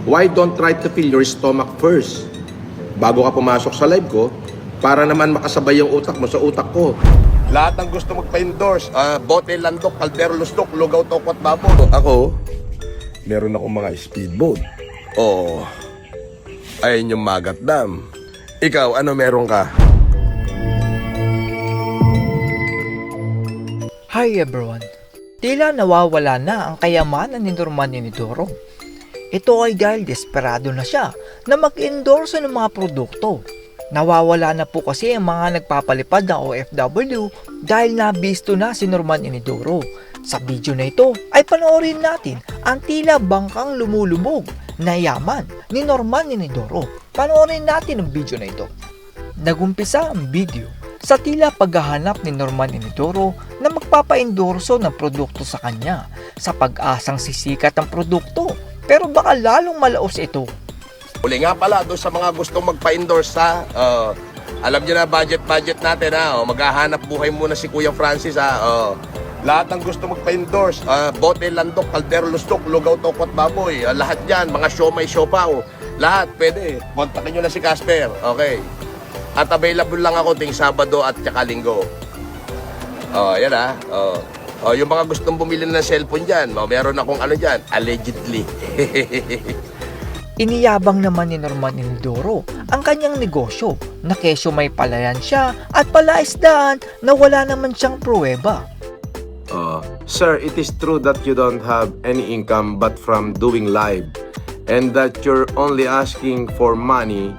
why don't try to fill your stomach first bago ka pumasok sa live ko para naman makasabay yung utak mo sa utak ko. Lahat ng gusto magpa-endorse, bote, landok, kaldero, lustok, lugaw, tokwat, babo. Ako, meron akong mga speedboat. Oo. Ayun yung Magat Dam. Ikaw, ano meron ka? Hi everyone! Tila nawawala na ang kayamanan ni Norman Inidoro. Ito ay dahil desperado na siya na mag-endorse ng mga produkto. Nawawala na po kasi ang mga nagpapalipad ng OFW dahil nabisto na si Norman Inidoro. Sa video na ito ay panoorin natin ang tila bangkang lumulubog na yaman ni Norman Inidoro. Panoorin natin ang video na ito. Nagumpisa ang video sa tila paghahanap ni Norman Inidoro na magpapa-endorso ng produkto sa kanya sa pag-asang sisikat ang produkto, pero baka lalong malaos ito. Uli nga pala doon sa mga gustong magpa-endorse ha, alam nyo na budget natin ha, maghahanap buhay muna si Kuya Francis ha. Lahat ng gusto magpa-endorse, bote, landok, kaldero, lustok, lugaw, tokwat, baboy, lahat yan, mga siomay, siopaw, lahat pwede. Kontakin nyo na si Casper, okay. At available lang ako ting Sabado at tsaka Linggo. Yan ha. Yung mga gustong bumili ng cellphone dyan, meron akong ano dyan, allegedly. Iniyabang naman ni Norman Inidoro ang kanyang negosyo na kesyo may palayan siya at palaisdaan na wala naman siyang pruweba. Sir, it is true that you don't have any income but from doing live and that you're only asking for money.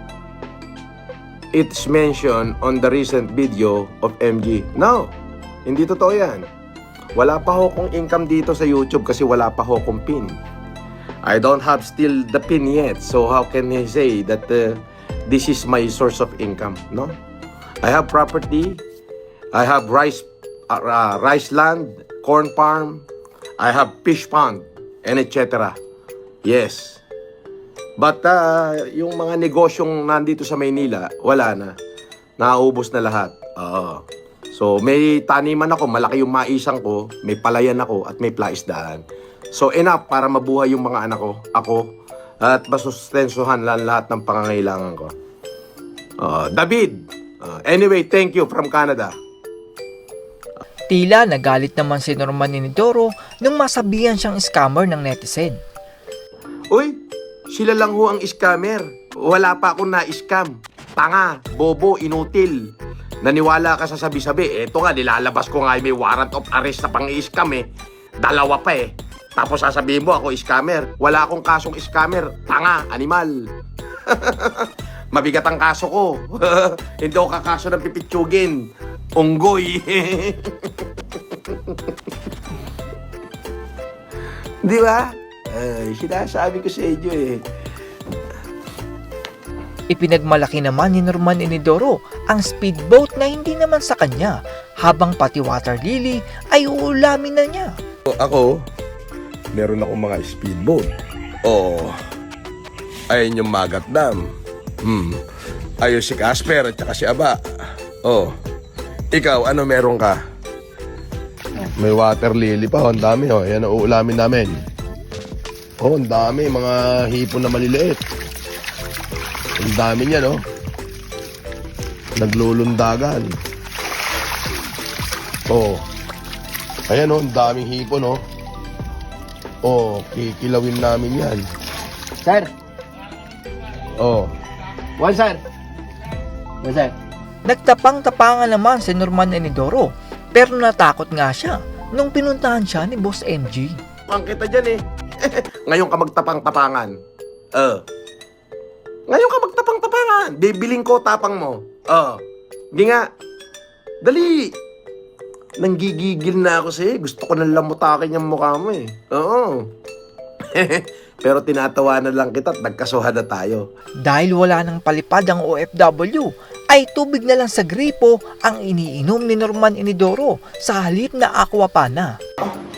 It's mentioned on the recent video of MG. No, hindi totoo yan. Wala pa ho kong income dito sa YouTube kasi wala pa ho kong pin. I don't have still the pin yet. So how can he say that this is my source of income? No? I have property. I have rice land, corn farm. I have fish pond, and etc. Yes. But yung mga negosyong nandito sa Maynila, wala na. Naubos na lahat. So may taniman ako, malaki yung maisang ko, may palayan ako at may plaisdaan. So enough para mabuhay yung mga anak ko, ako, at masustensuhan lahat ng pangangailangan ko. David, anyway, thank you from Canada. Tila nagalit naman si Norman Inidoro nung masabihan siyang scammer ng netizen. Uy, sila lang ho ang scammer. Wala pa akong na-scam. Tanga, bobo, inutil. Naniwala ka sa sabi-sabi. Eto nga, nilalabas ko nga may warrant of arrest na pang-i-scam eh. Dalawa pa eh. Tapos sasabihin mo ako scammer. Wala akong kasong scammer. Tanga, animal. Mabigat ang kaso ko. Hindi ako kakaso ng pipitsugin. Unggoy. Di ba? Sinasabi ko sa inyo eh. Ipinagmalaki naman ni Norman Inidoro ang speedboat na hindi naman sa kanya, habang pati water lily ay uulamin na niya. Ako, meron akong mga speedboat. Ayun yung Magat Dam. Ayun si Casper at saka si Aba. Ikaw, ano meron ka? May water lily pa, ang dami yan ang uulamin namin. Ang dami, mga hipon na maliliit. Ang dami niya, no? Naglulundagan. Ayan, no? Ang daming hipon, no? Kikilawin namin yan. Sir. One, sir. One, sir. Nagtapang-tapangan naman si Norman Inidoro, pero natakot nga siya nung pinuntahan siya ni Boss MG. Ang kita dyan eh. Ngayon ka magtapang-tapangan. Ngayon ka magtapang-tapangan. Bibiling ko tapang mo. Hindi nga. Dali. Nanggigigil na ako sa'yo. Gusto ko nang lamutakin yung mukha mo eh. Pero tinatawanan lang kita at nagkasuhan na tayo. Dahil wala nang palipad ang OFW, ay tubig na lang sa gripo ang iniinom ni Norman Inidoro sa halip na aquapana.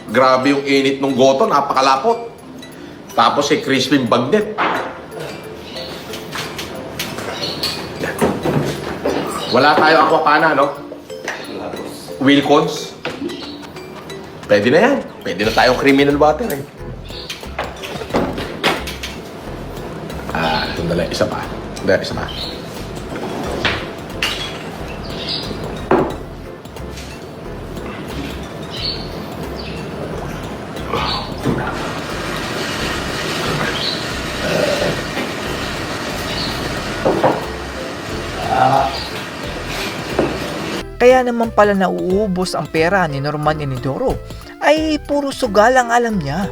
Grabe yung init ng goto, napakalapot. Tapos si crispy bagnet. Wala tayo aquapana, no? Wilcons. Pwede na yan. Pwede na tayong criminal water eh. Sandali, isa pa. Hindi, isa pa. Kaya naman pala nauubos ang pera ni Norman Inidoro ay puro sugal ang alam niya.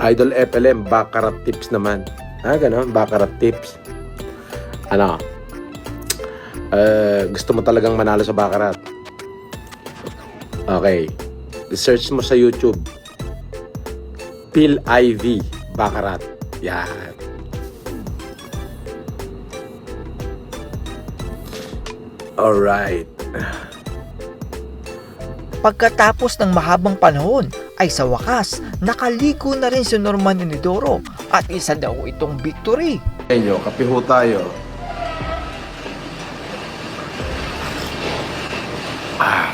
Idol FLM, baccarat tips naman. Ganon, baccarat tips. Ano? Gusto mo talagang manalo sa baccarat? Okay. Search mo sa YouTube. Phil IV, baccarat. Yan. Alright. Pagkatapos ng mahabang panahon ay sa wakas nakaligo na rin si Norman Inidoro at isa daw itong victory. Inyo, kape ho tayo.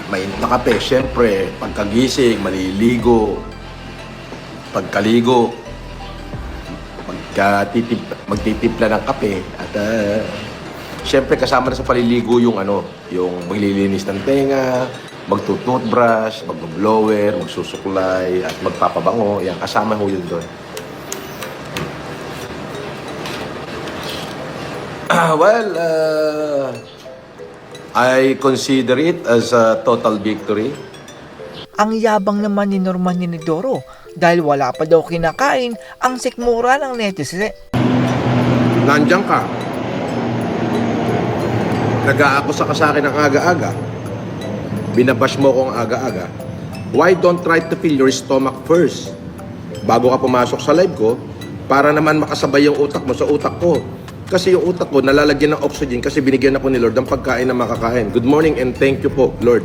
Mainit na kape. Siyempre, pagkagising, maliligo. Pagkaligo, magtitimpla ng kape. At siyempre, kasama na sa paliligo yung yung maglilinis ng tenga, magtututbrush, mag-blower, magsusuklay, at magpapabango. Yan, kasama ho yun doon. I consider it as a total victory. Ang yabang naman ni Norman Inidoro dahil wala pa daw kinakain ang sikmura ng netizen. Nandiyan ka. Nag-aakusa ka sa akin ng aga-aga. Binabash mo ko ang aga-aga. Why don't try to fill your stomach first? Bago ka pumasok sa live ko, para naman makasabay yung utak mo sa utak ko. Kasi yung utak ko nalalagyan ng oxygen kasi binigyan ako ni Lord ng pagkain na makakain. Good morning and thank you po, Lord.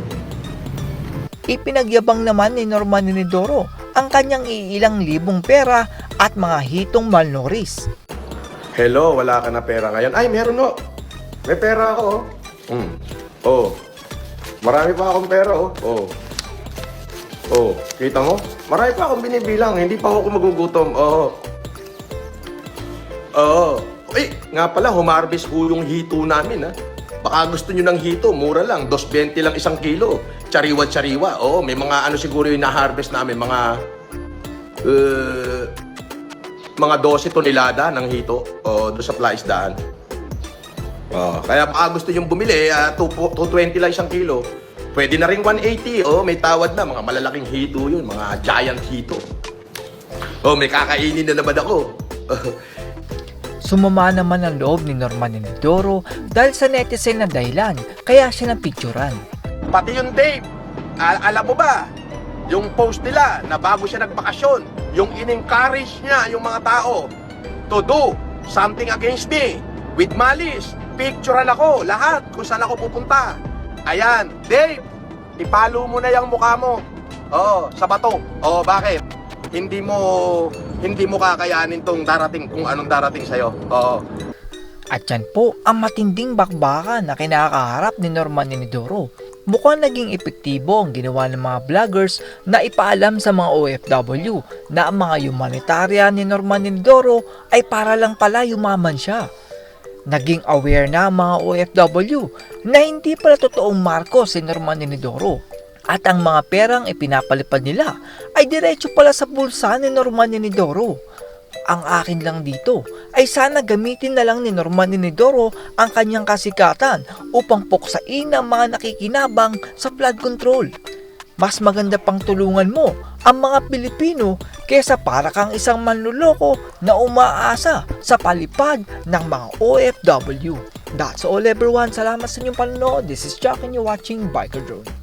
Ipinagyabang naman ni Norman Inidoro ang kanyang iilang libong pera at mga hitong malnoris. Hello, wala ka na pera ngayon? Ay, meron no. May pera ako. Oh. Marami pa akong pera oh. Oh, kita mo? Marami pa akong binibilang, hindi pa ako magugutom. Oo. Ay, nga pala, humarvest ho yung hito namin, ha? Baka gusto nyo ng hito, mura lang, 2.20 lang 1 kilo. Tsariwa-tsariwa. Oo, may mga siguro yung na-harvest namin, mga 12 tonelada ng hito doon sa plaisdaan. Kaya baka gusto nyo bumili, 220 lang 1 kilo. Pwede na rin 180. May tawad na, mga malalaking hito yun, mga giant hito. May kakainin na naman ako. Sumama naman ang loob ni Norman Inidoro dahil sa netizen na dahilan kaya siya napicturan. Pati yung Dave, alam mo ba, yung post nila na bago siya nagbakasyon, yung in-encourage niya yung mga tao to do something against me with malice. Picturean ako, lahat, kung saan ako pupunta. Ayan, Dave, ipalo mo na yung mukha mo. Sa bato. Bakit? Hindi mo kakayanin tong darating kung anong darating sa'yo. At yan po ang matinding bakbakan na kinakaharap ni Norman Inidoro. Mukhang naging epektibo ang ginawa ng mga vloggers na ipaalam sa mga OFW na ang mga humanitarian ni Norman Inidoro ay para lang pala yumaman siya. Naging aware na ang mga OFW na hindi pala totoong Marcos si Norman Inidoro. At ang mga perang ipinapalipad nila ay diretso pala sa bulsa ni Norman Inidoro. Ang akin lang dito ay sana gamitin na lang ni Norman Inidoro ang kanyang kasikatan upang puksain ang mga nakikinabang sa flood control. Mas maganda pang tulungan mo ang mga Pilipino kesa para kang isang manluloko na umaasa sa palipad ng mga OFW. That's all everyone. Salamat sa inyong panonood. This is Jack and you're watching Biker Drone.